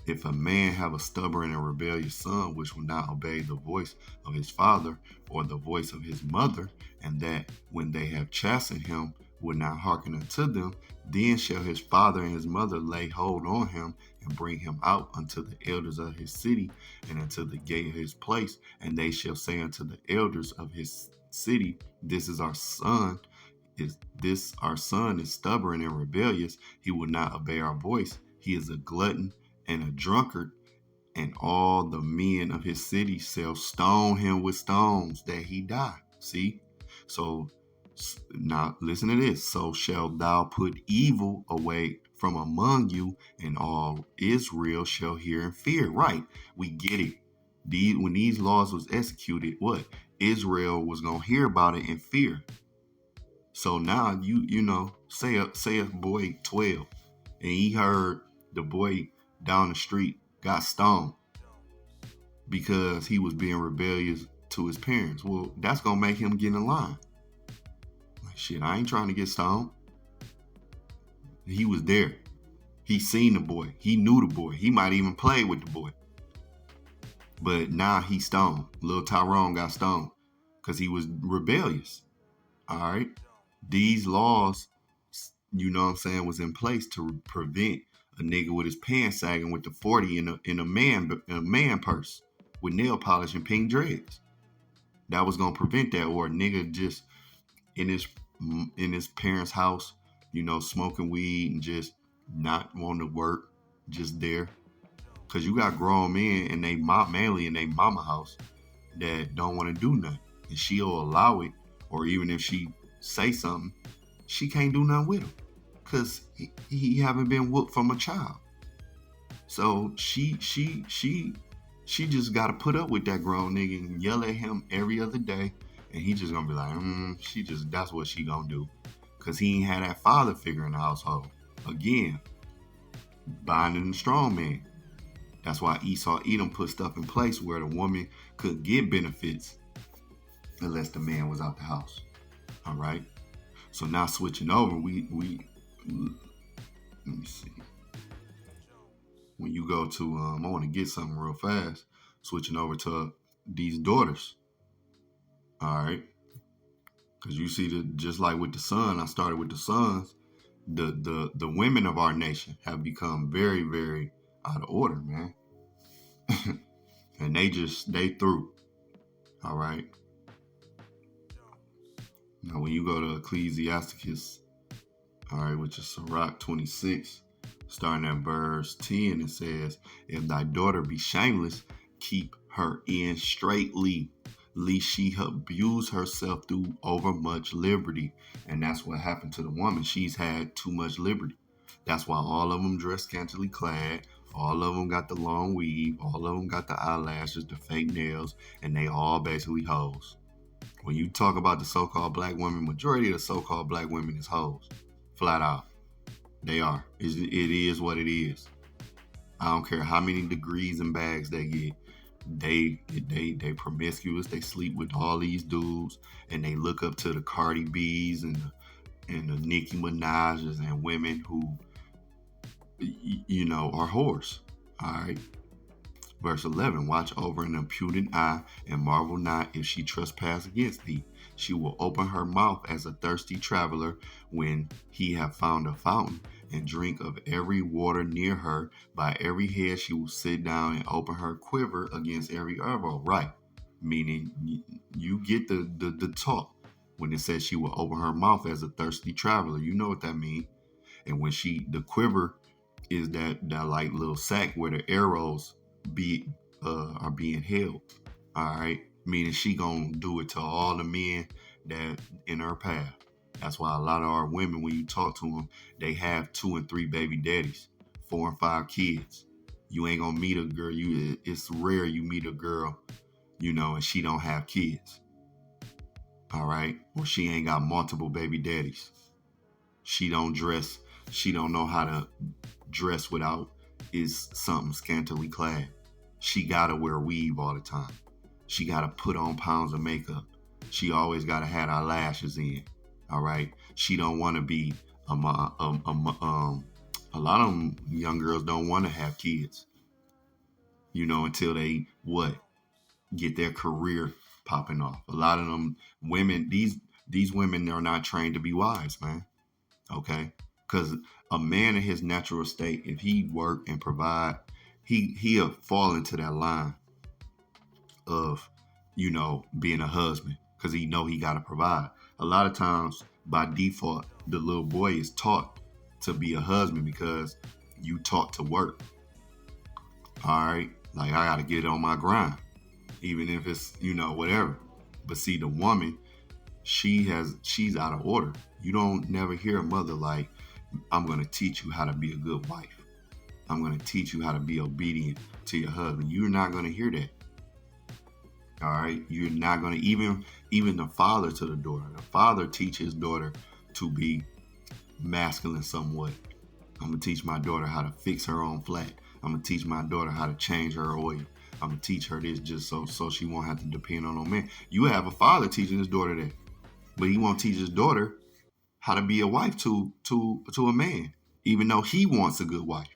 if a man have a stubborn and rebellious son, which will not obey the voice of his father or the voice of his mother, and that when they have chastened him will not hearken unto them, then shall his father and his mother lay hold on him and bring him out unto the elders of his city and unto the gate of his place. And they shall say unto the elders of his city, this is our son. Our son is stubborn and rebellious. He will not obey our voice. He is a glutton and a drunkard, and all the men of his city shall stone him with stones that he die. See? So now listen to this. So shalt thou put evil away from among you, and all Israel shall hear and fear. Right. We get it. When these laws was executed, what? Israel was going to hear about it and fear. So now say a boy 12 and he heard the boy down the street got stoned because he was being rebellious to his parents. Well, that's going to make him get in line. Like, shit, I ain't trying to get stoned. He was there. He seen the boy. He knew the boy. He might even play with the boy. But now he's stoned. Little Tyrone got stoned because he was rebellious. All right. These laws, was in place to prevent a nigga with his pants sagging with the 40 in a man purse with nail polish and pink dreads. That was gonna prevent that, or a nigga just in his parents' house, smoking weed and just not wanting to work, just there. Cause you got grown men and mainly in their mama house that don't want to do nothing, and she'll allow it, or even if she say something, she can't do nothing with him because he haven't been whooped from a child. So she just got to put up with that grown nigga and yell at him every other day, and he just gonna be like, that's what she gonna do, because he ain't had that father figure in the household. Again, binding the strong man. That's why Esau Edom put stuff in place where the woman could get benefits unless the man was out the house. All right. So now switching over, we let me see. When you go to, I want to get something real fast. Switching over to these daughters. All right. Because you see, just like with the son, I started with the sons. The women of our nation have become very, very out of order, man. And they through. All right. Now, when you go to Ecclesiasticus, all right, which is Sirach 26, starting at verse 10, it says, if thy daughter be shameless, keep her in straitly, lest she abuse herself through overmuch liberty. And that's what happened to the woman. She's had too much liberty. That's why all of them dress scantily clad. All of them got the long weave. All of them got the eyelashes, the fake nails, and they all basically hoes. When you talk about the so-called black women, majority of the so-called black women is hoes. Flat out. They are. It is what it is. I don't care how many degrees and bags they get. They promiscuous. They sleep with all these dudes, and they look up to the Cardi B's and the Nicki Minaj's and women who are whores. All right. Verse 11, watch over an impudent eye and marvel not if she trespass against thee. She will open her mouth as a thirsty traveler when he have found a fountain, and drink of every water near her. By every head she will sit down and open her quiver against every elbow. Right. Meaning you get the talk when it says she will open her mouth as a thirsty traveler. You know what that means. And when the quiver is that like little sack where the arrows are being held. All right, meaning she gonna do it to all the men that in her path. That's why a lot of our women, when you talk to them, they have 2 and 3 baby daddies, 4 and 5 kids. You ain't gonna meet a girl. It's rare you meet a girl, and she don't have kids. All right, or she ain't got multiple baby daddies. She don't dress. She don't know how to dress without is something scantily clad. She gotta wear weave all the time. She gotta put on pounds of makeup. She always gotta have her lashes in. All right. She don't want to be a lot of them young girls don't want to have kids. Until they get their career popping off. A lot of them women, these women are not trained to be wives, man. Okay, because a man in his natural state, if he work and provide, he'll fall into that line of being a husband because he got to provide. A lot of times by default the little boy is taught to be a husband because you taught to work. All right, like I got to get on my grind, even if it's whatever. But see, the woman, she's out of order. You don't never hear a mother like, I'm going to teach you how to be a good wife. I'm going to teach you how to be obedient to your husband. You're not going to hear that. All right. You're not going to even the father to the daughter. The father teaches his daughter to be masculine somewhat. I'm going to teach my daughter how to fix her own flat. I'm going to teach my daughter how to change her oil. I'm going to teach her this just so she won't have to depend on no man. You have a father teaching his daughter that. But he won't teach his daughter how to be a wife to a man, even though he wants a good wife.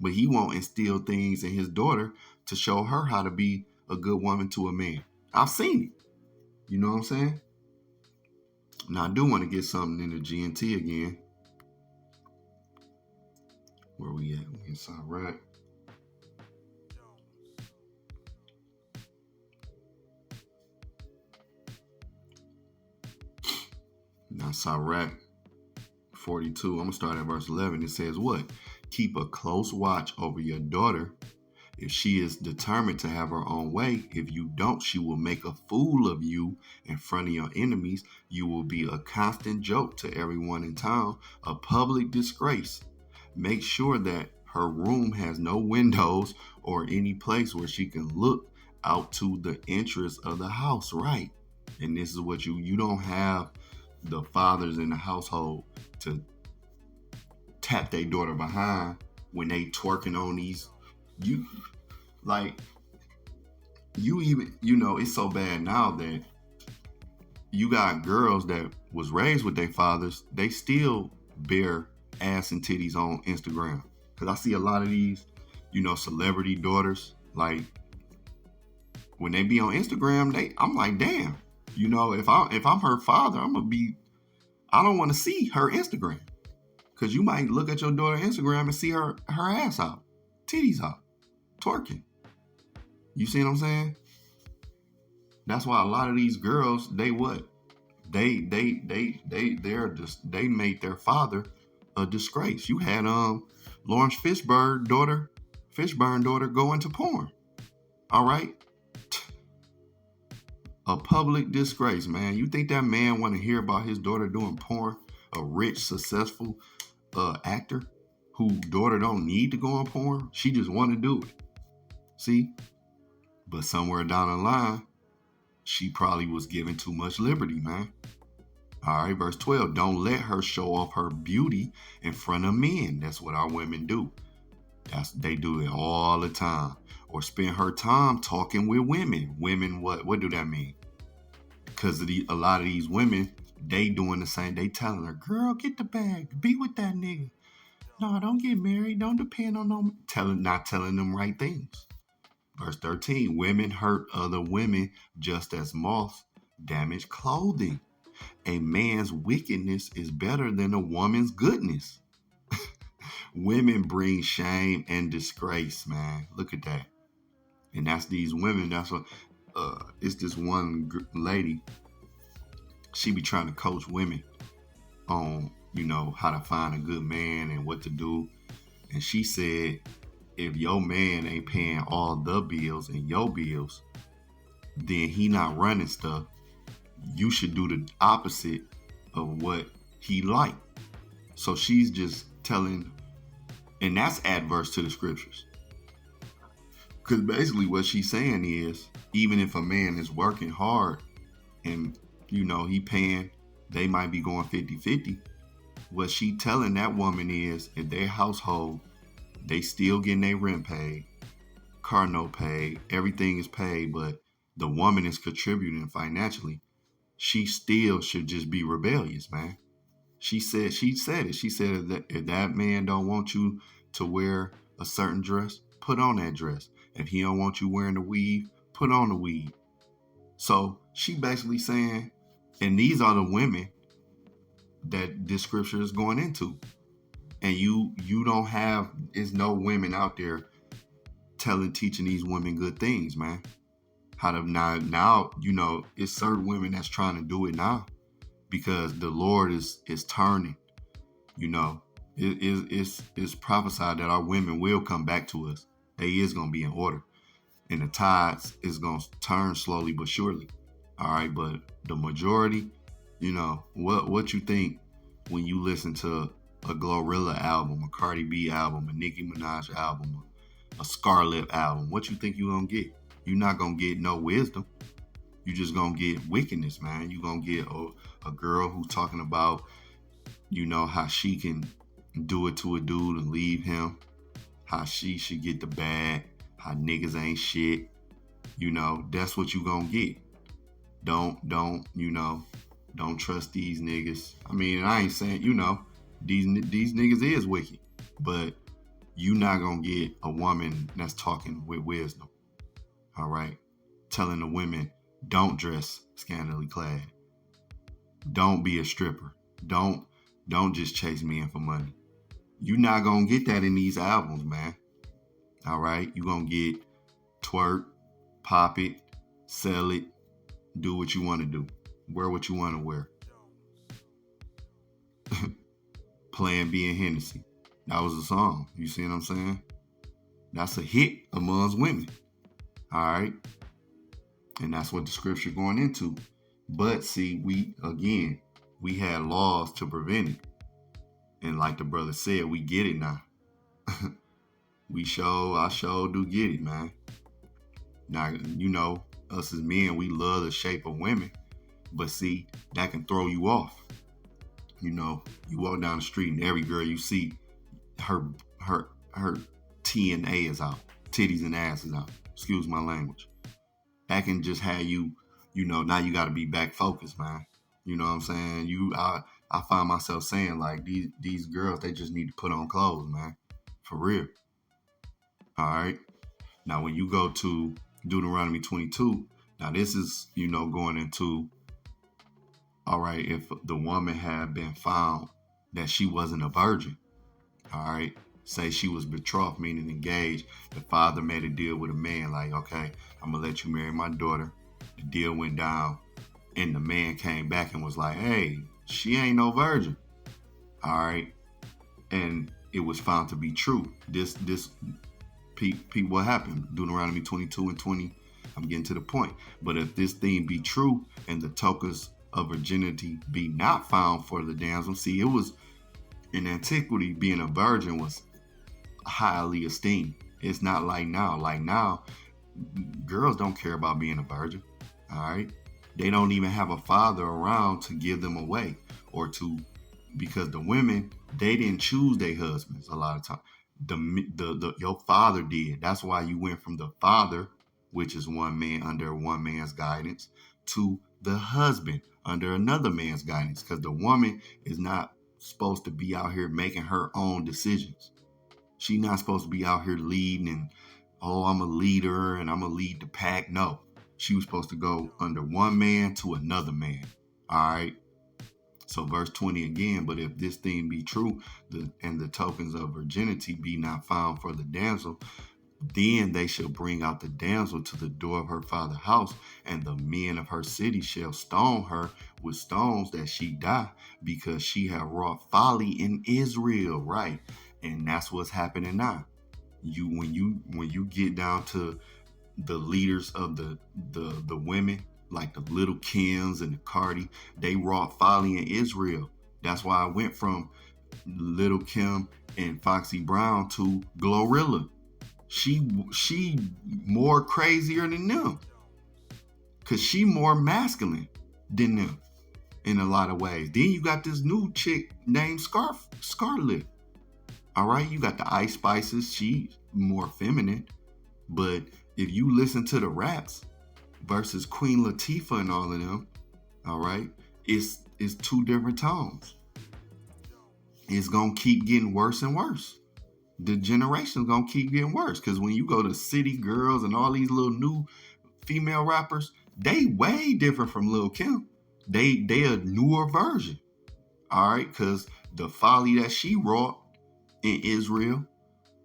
But he won't instill things in his daughter to show her how to be a good woman to a man. I've seen it. You know what I'm saying? Now, I do want to get something in the GNT again. Where we at? We inside right. Now, Sirach 42, I'm going to start at verse 11. It says what? Keep a close watch over your daughter. If she is determined to have her own way, if you don't, she will make a fool of you in front of your enemies. You will be a constant joke to everyone in town, a public disgrace. Make sure that her room has no windows or any place where she can look out to the entrance of the house, right? And this is what you don't have the fathers in the household to tap their daughter behind when they twerking on these. It's so bad now that you got girls that was raised with their fathers, they still bear ass and titties on Instagram. Because I see a lot of these, celebrity daughters, like when they be on Instagram, I'm like, damn. If I'm her father, I don't want to see her Instagram. Because you might look at your daughter Instagram and see her ass out, titties out, twerking. You see what I'm saying? That's why a lot of these girls, they made their father a disgrace. You had Lawrence Fishburne daughter go into porn. All right? A public disgrace, man. You think that man want to hear about his daughter doing porn? A rich, successful actor whose daughter don't need to go on porn? She just want to do it. See? But somewhere down the line, she probably was given too much liberty, man. All right, verse 12. Don't let her show off her beauty in front of men. That's what our women do. They do it all the time. Or spend her time talking with women. Women, what do that mean? Because a lot of these women, they doing the same. They telling her, girl, get the bag. Be with that nigga. No, don't get married. Don't depend on them. Not telling them right things. Verse 13. Women hurt other women just as moths damage clothing. A man's wickedness is better than a woman's goodness. Women bring shame and disgrace, man. Look at that. And that's these women. That's what it's this one lady. She be trying to coach women on, how to find a good man and what to do. And she said, if your man ain't paying all the bills and your bills, then he not running stuff. You should do the opposite of what he like. So she's just telling, and that's adverse to the scriptures. Because basically what she's saying is, even if a man is working hard and, he paying, they might be going 50-50. What she telling that woman is, if their household, they still getting their rent paid, car note paid, everything is paid, but the woman is contributing financially, she still should just be rebellious, man. She said it. She said that if that man don't want you to wear a certain dress, put on that dress. If he don't want you wearing the weave, put on the weave. So she basically saying, and these are the women that this scripture is going into. And you don't have, there's no women out there teaching these women good things, man. How to now, it's certain women that's trying to do it now because the Lord is turning. It's prophesied that our women will come back to us. They is going to be in order. And the tides is going to turn slowly but surely. All right, but the majority, what you think when you listen to a Glorilla album, a Cardi B album, a Nicki Minaj album, a Scarlett album, what you think you're going to get? You're not going to get no wisdom. You're just going to get wickedness, man. You're going to get a girl who's talking about, how she can do it to a dude and leave him, how she should get the bag, how niggas ain't shit. That's what you going to get. Don't trust these niggas. I mean, I ain't saying, these niggas is wicked, but you not going to get a woman that's talking with wisdom. All right. Telling the women, don't dress scantily clad. Don't be a stripper. Don't just chase men for money. You're not going to get that in these albums, man. All right. You're going to get twerk, pop it, sell it, do what you want to do. Wear what you want to wear. Plan B and Hennessy. That was a song. You see what I'm saying? That's a hit amongst women. All right. And that's what the scripture going into. But see, we had laws to prevent it. And like the brother said, we get it now. I sure do get it, man. Now, us as men, we love the shape of women. But see, that can throw you off. You walk down the street and every girl you see, her T and A is out. Titties and ass is out. Excuse my language. That can just have you, now you got to be back focused, man. You know what I'm saying? I find myself saying, like, these girls, they just need to put on clothes, man. For real. All right. Now, when you go to Deuteronomy 22, now this is, going into, all right, if the woman had been found that she wasn't a virgin, all right, say she was betrothed, meaning engaged, the father made a deal with a man, like, okay, I'm going to let you marry my daughter. The deal went down, and the man came back and was like, hey, she ain't no virgin. All right. And it was found to be true. This what happened? Deuteronomy 22 and 20. I'm getting to the point. But if this thing be true and the tokens of virginity be not found for the damsel, see, it was in antiquity, being a virgin was highly esteemed. It's not like now. Like now, girls don't care about being a virgin. All right. They don't even have a father around to give them away or to, because the women, they didn't choose their husbands a lot of times. Your father did. That's why you went from the father, which is one man under one man's guidance, to the husband under another man's guidance, because the woman is not supposed to be out here making her own decisions. She's not supposed to be out here leading and, oh, I'm a leader and I'm gonna lead the pack. No, she was supposed to go under one man to another man. All right. So verse 20 again, but if this thing be true, and the tokens of virginity be not found for the damsel, then they shall bring out the damsel to the door of her father's house, and the men of her city shall stone her with stones that she die, because she have wrought folly in Israel. Right. And that's what's happening now. When you get down to the leaders of the women, like the Little Kims and the Cardi, they wrought folly in Israel. That's why I went from Little Kim and Foxy Brown to Glorilla. She more crazier than them, cause she more masculine than them in a lot of ways. Then you got this new chick named Scarlett. All right, you got the Ice Spices. She's more feminine, but if you listen to the raps versus Queen Latifah and all of them, all right, it's two different tones. It's gonna keep getting worse and worse. The generation's gonna keep getting worse, because when you go to City Girls and all these little new female rappers, they way different from Lil' Kim. They a newer version. All right, because the folly that she wrought in Israel,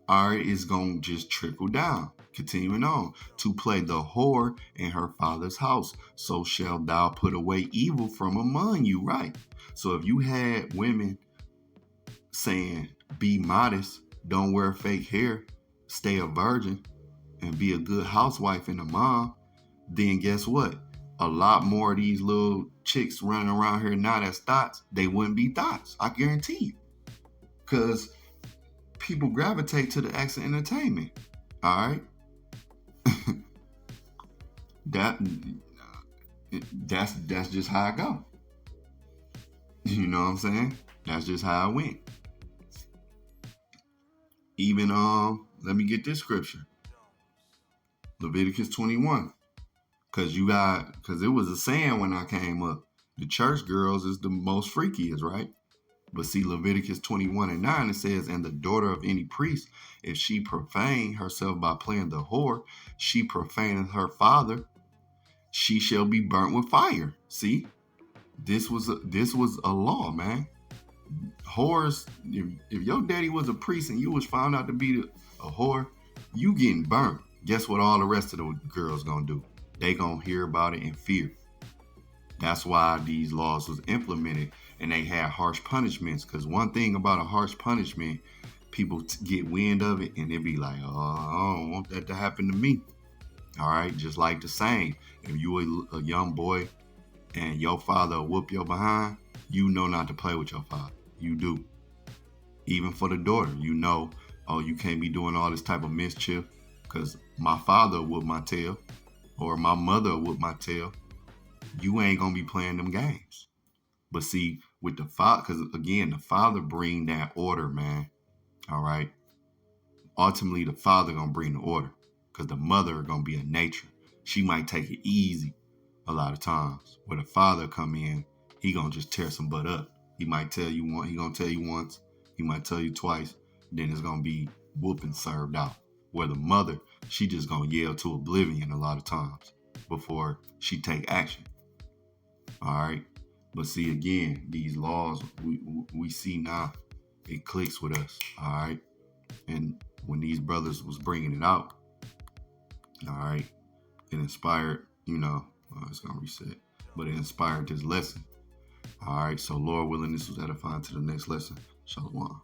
all right, is gonna just trickle down. Continuing on, to play the whore in her father's house, so shall thou put away evil from among you. Right. So if you had women saying, be modest, don't wear fake hair, stay a virgin, and be a good housewife and a mom, then guess what? A lot more of these little chicks running around here now that's thoughts, they wouldn't be thoughts. I guarantee you. Because people gravitate to the acts of entertainment. All right. That's just how I go. You know what I'm saying? That's just how I went. Even let me get this scripture. Leviticus 21. Cause it was a saying when I came up. The church girls is the most freakiest, right? But see, Leviticus 21:9, it says, and the daughter of any priest, if she profane herself by playing the whore, she profaneth her father, she shall be burnt with fire. See, this was a law, man. Whores, if your daddy was a priest and you was found out to be a whore, you getting burnt. Guess what all the rest of the girls gonna do? They gonna hear about it and fear. That's why these laws was implemented, and they had harsh punishments. Because one thing about a harsh punishment, people get wind of it and they be like, oh, I don't want that to happen to me. All right, just like the same. If you a young boy and your father whoop your behind, you know not to play with your father. You do. Even for the daughter, you know, oh, you can't be doing all this type of mischief because my father whooped my tail or my mother whooped my tail. You ain't gonna be playing them games. But see, with the father, because again, the father bring that order, man. All right. Ultimately, the father gonna bring the order, because the mother gonna be a nature. She might take it easy a lot of times. Where the father come in, he gonna just tear some butt up. He might tell you once, he gonna tell you once, he might tell you twice, then it's gonna be whooping served out. Where the mother, she just gonna yell to oblivion a lot of times before she take action. All right. But see, again, these laws we see now, it clicks with us. All right. And when these brothers was bringing it out, all right, it inspired, it's going to reset, but it inspired this lesson. All right. So Lord willing, this was edifying to the next lesson. Shalom.